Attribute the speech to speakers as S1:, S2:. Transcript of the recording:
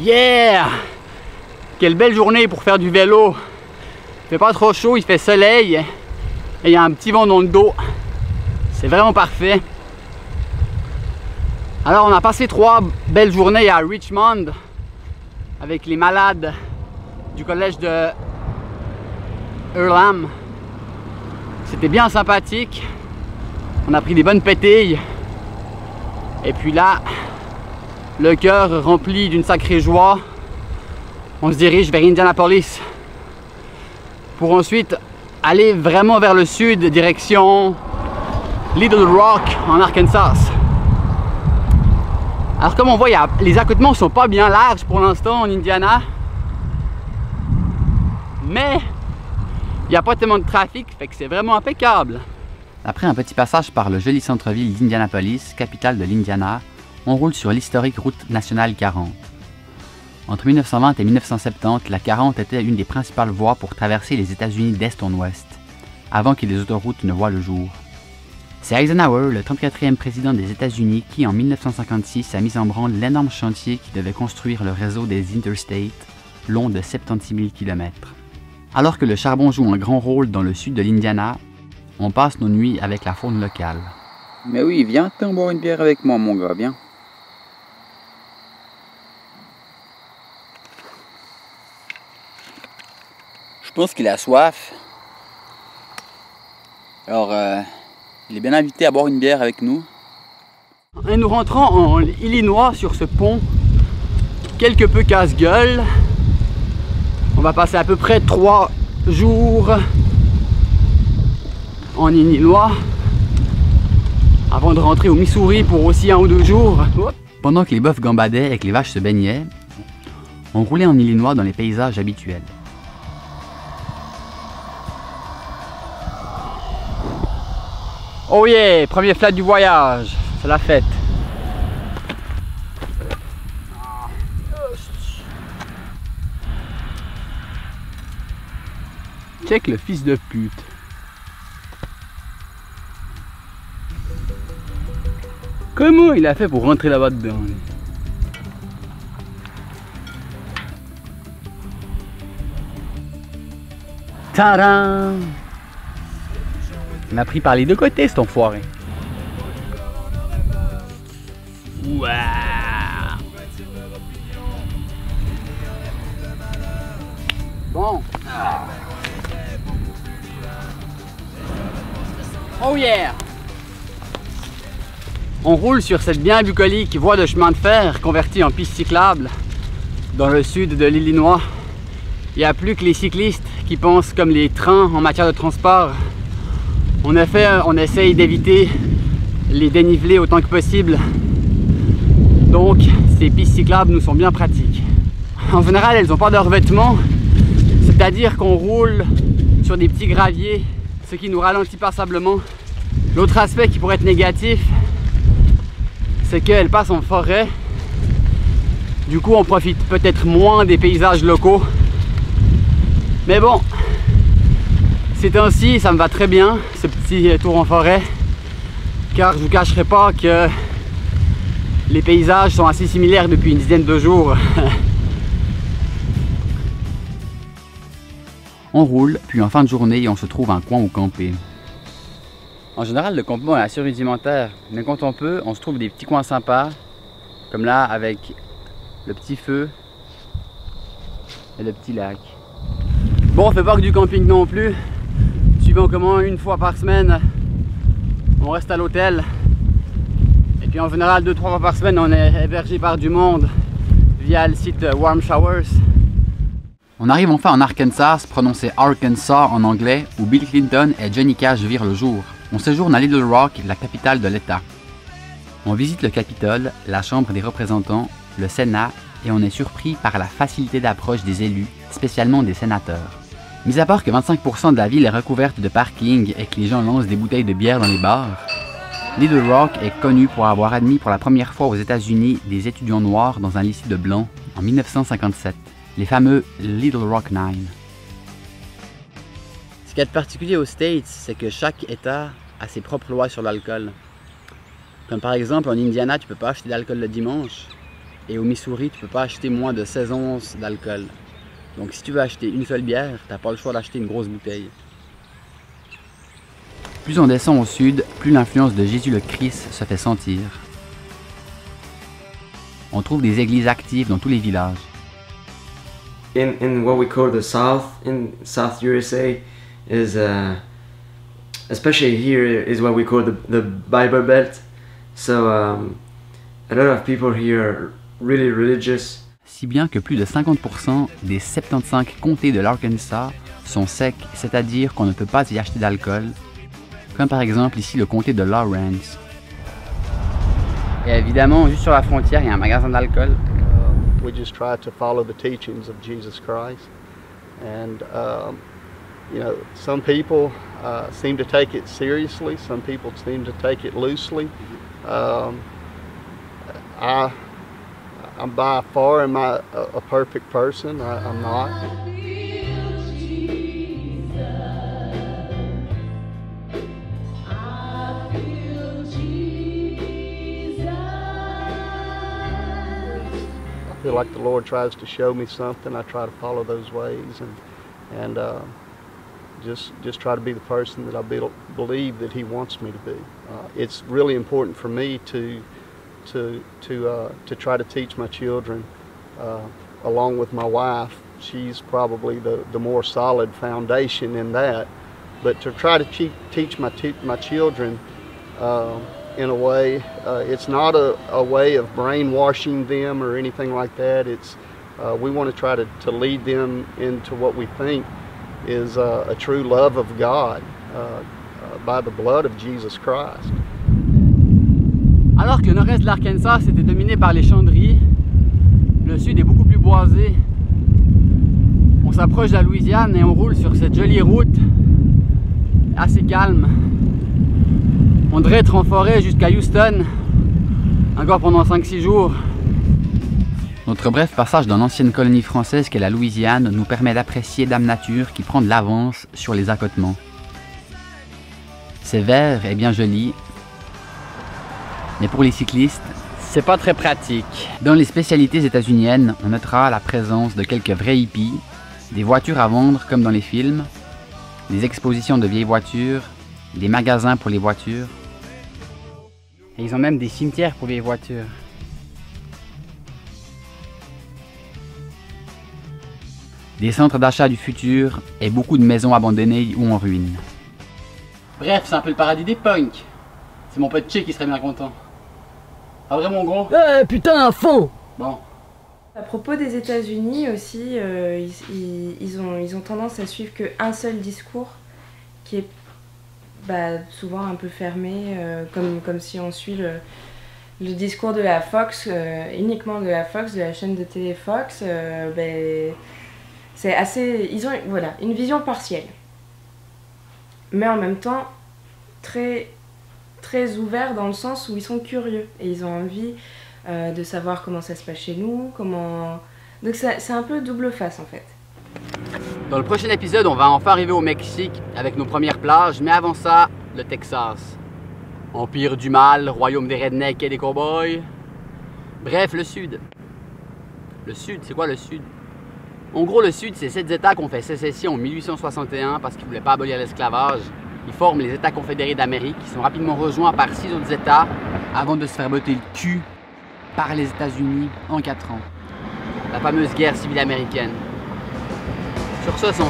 S1: Yeah! Quelle belle journée pour faire du vélo. Il fait pas trop chaud, il fait soleil et il y a un petit vent dans le dos. C'est vraiment parfait. Alors on a passé 3 belles journées à Richmond avec les malades du collège de Earlham. C'était bien sympathique. On a pris des bonnes pétilles. Et puis là, le cœur rempli d'une sacrée joie, on se dirige vers Indianapolis pour ensuite aller vraiment vers le sud, direction Little Rock en Arkansas. Alors comme on voit, les accotements sont pas bien larges pour l'instant en Indiana, mais il n'y a pas tellement de trafic, fait que c'est vraiment impeccable.
S2: Après un petit passage par le joli centre-ville d'Indianapolis, capitale de l'Indiana, on roule sur l'historique route nationale 40. Entre 1920 et 1970, la 40 était une des principales voies pour traverser les États-Unis d'est en ouest, avant que les autoroutes ne voient le jour. C'est Eisenhower, le 34e président des États-Unis, qui en 1956 a mis en branle l'énorme chantier qui devait construire le réseau des Interstates, long de 76 000 km. Alors que le charbon joue un grand rôle dans le sud de l'Indiana, on passe nos nuits avec la faune locale.
S3: Mais oui, viens t'en boire une bière avec moi, mon gars, viens. Je pense qu'il a soif. Alors, il est bien invité à boire une bière avec nous.
S1: Et nous rentrons en Illinois sur ce pont quelque peu casse-gueule. On va passer à peu près 3 jours en Illinois avant de rentrer au Missouri pour aussi 1 ou 2 jours.
S2: Pendant que les bœufs gambadaient et que les vaches se baignaient, on roulait en Illinois dans les paysages habituels.
S1: Oh yeah, premier flat du voyage, c'est la fête. Check le fils de pute. Comment il a fait pour rentrer là-bas dedans? Tadam! Il m'a pris par les 2 côtés cet enfoiré. Wow. Bon. Oh yeah! On roule sur cette bien bucolique voie de chemin de fer convertie en piste cyclable dans le sud de l'Illinois. Il n'y a plus que les cyclistes qui pensent comme les trains en matière de transport. En effet, on essaye d'éviter les dénivelés autant que possible. Donc, ces pistes cyclables nous sont bien pratiques. En général, elles n'ont pas de revêtement, c'est-à-dire qu'on roule sur des petits graviers, ce qui nous ralentit passablement. L'autre aspect qui pourrait être négatif, c'est qu'elles passent en forêt. Du coup, on profite peut-être moins des paysages locaux. Mais bon, ces temps-ci, ça me va très bien, ce petit tour en forêt, car je ne vous cacherai pas que les paysages sont assez similaires depuis une dizaine de jours.
S2: On roule, puis en fin de journée, on se trouve un coin où camper. En général, le campement est assez rudimentaire, mais quand on peut, on se trouve des petits coins sympas, comme là avec le petit feu et le petit lac.
S1: Bon, on fait pas que du camping non plus. Suivant comment 1 fois par semaine, on reste à l'hôtel. Et puis en général 2-3 fois par semaine, on est hébergé par du monde via le site Warm Showers.
S2: On arrive enfin en Arkansas, prononcé Arkansas en anglais, où Bill Clinton et Johnny Cash virent le jour. On séjourne à Little Rock, la capitale de l'État. On visite le Capitole, la Chambre des représentants, le Sénat, et on est surpris par la facilité d'approche des élus, spécialement des sénateurs. Mis à part que 25% de la ville est recouverte de parking et que les gens lancent des bouteilles de bière dans les bars, Little Rock est connu pour avoir admis pour la première fois aux États-Unis des étudiants noirs dans un lycée de blancs en 1957, les fameux Little Rock Nine.
S1: Ce qui est particulier aux States, c'est que chaque État a ses propres lois sur l'alcool. Comme par exemple en Indiana, tu peux pas acheter d'alcool le dimanche. et au Missouri, tu peux pas acheter moins de 16 onces d'alcool. Donc si tu veux acheter une seule bière, tu n'as pas le choix d'acheter une grosse bouteille.
S2: Plus on descend au sud, plus l'influence de Jésus le Christ se fait sentir. On trouve des églises actives dans tous les villages.
S4: In what we call the South, in South USA, is especially here is what we call the Bible Belt. So a lot of people here are really religious.
S2: Si bien que plus de 50% des 75 comtés de l'Arkansas sont secs, c'est-à-dire qu'on ne peut pas y acheter d'alcool, comme par exemple ici le comté de Lawrence.
S1: Et évidemment, juste sur la frontière, il y a un magasin d'alcool.
S5: We just try to follow the teachings of Jesus Christ, and you know, some people seem to take it seriously, some people seem to take it loosely. I'm by far am I a perfect person. I'm not. I feel like the Lord tries to show me something. I try to follow those ways and just try to be the person that I believe that He wants me to be. It's really important for me to try to teach my children, along with my wife. She's probably the more solid foundation in that. But to try to teach my children in a way, it's not a way of brainwashing them or anything like that. It's we want to try to lead them into what we think is a true love of God by the blood of Jesus Christ.
S1: Alors que le nord-est de l'Arkansas était dominé par les champs de riz, le sud est beaucoup plus boisé. On s'approche de la Louisiane et on roule sur cette jolie route assez calme. On devrait être en forêt jusqu'à Houston, encore pendant 5-6 jours.
S2: Notre bref passage dans l'ancienne colonie française qu'est la Louisiane nous permet d'apprécier Dame Nature qui prend de l'avance sur les accotements. C'est vert et bien joli, mais pour les cyclistes,
S1: c'est pas très pratique.
S2: Dans les spécialités états-uniennes, on notera la présence de quelques vrais hippies, des voitures à vendre comme dans les films, des expositions de vieilles voitures, des magasins pour les voitures.
S1: Et ils ont même des cimetières pour les voitures.
S2: Des centres d'achat du futur et beaucoup de maisons abandonnées ou en ruine.
S1: Bref, c'est un peu le paradis des punks. C'est mon pote Che qui serait bien content. Ah vrai mon gros?
S6: Putain, à fond!
S1: Bon.
S7: À propos des États-Unis aussi, ils ont tendance à suivre qu'un seul discours qui est souvent un peu fermé, comme si on suit le discours de la Fox, uniquement de la Fox, de la chaîne de télé Fox. C'est assez, ils ont une vision partielle, mais en même temps très ouvert dans le sens où ils sont curieux et ils ont envie de savoir comment ça se passe chez nous, donc c'est un peu double face en fait.
S1: Dans le prochain épisode, on va enfin arriver au Mexique avec nos premières plages, mais avant ça, le Texas. Empire du mal, royaume des rednecks et des cowboys. Bref, le Sud. Le Sud, c'est quoi le Sud? En gros, le Sud, c'est 7 États qui ont fait sécession en 1861 parce qu'ils ne voulaient pas abolir l'esclavage. Ils forment les États confédérés d'Amérique, qui sont rapidement rejoints par 6 autres États
S2: avant de se faire botter le cul par les États-Unis en 4 ans.
S1: La fameuse guerre civile américaine. Sur ce,